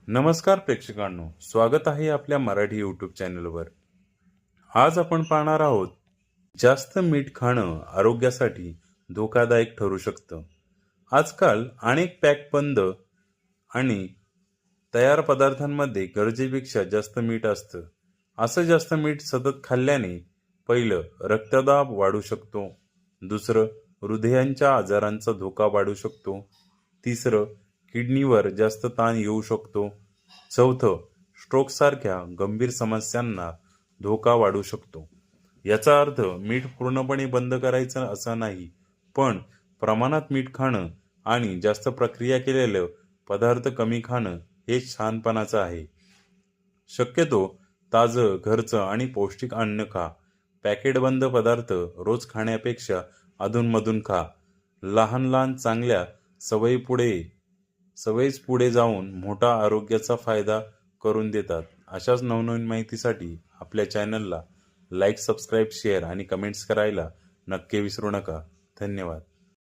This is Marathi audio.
नमस्कार प्रेक्षकांनो, स्वागत आहे आपल्या मराठी यूट्यूब चॅनलवर। आज आपण पाहणार आहोत, जास्त मीठ खाणं आरोग्यासाठी धोकादायक ठरू शकतं। आजकाल अनेक पॅक बंद आणि तयार पदार्थांमध्ये गरजेपेक्षा जास्त मीठ असतं। असं जास्त मीठ सतत खाल्ल्याने पहिलं रक्तदाब वाढू शकतो, दुसरं हृदयाच्या आजारांचा धोका वाढू शकतो, तिसरं किडनीवर जास्त ताण येऊ शकतो, चौथं स्ट्रोकसारख्या गंभीर समस्यांना धोका वाढू शकतो। याचा अर्थ मीठ पूर्णपणे बंद करायचं असं नाही, पण प्रमाणात मीठ खाणं आणि जास्त प्रक्रिया केलेले पदार्थ कमी खाणं हे शहाणपणाचं आहे। शक्यतो ताजं, घरचं आणि पौष्टिक अन्न खा। पॅकेट बंद पदार्थ रोज खाण्यापेक्षा अधूनमधून खा। लहान लहान चांगल्या सवयीच पुढे जाऊन मोठा आरोग्याचा फायदा करून देतात। अशाच नवनवीन माहितीसाठी आपल्या चॅनलला लाईक, सबस्क्राईब, शेअर आणि कमेंट्स करायला नक्की विसरू नका। धन्यवाद।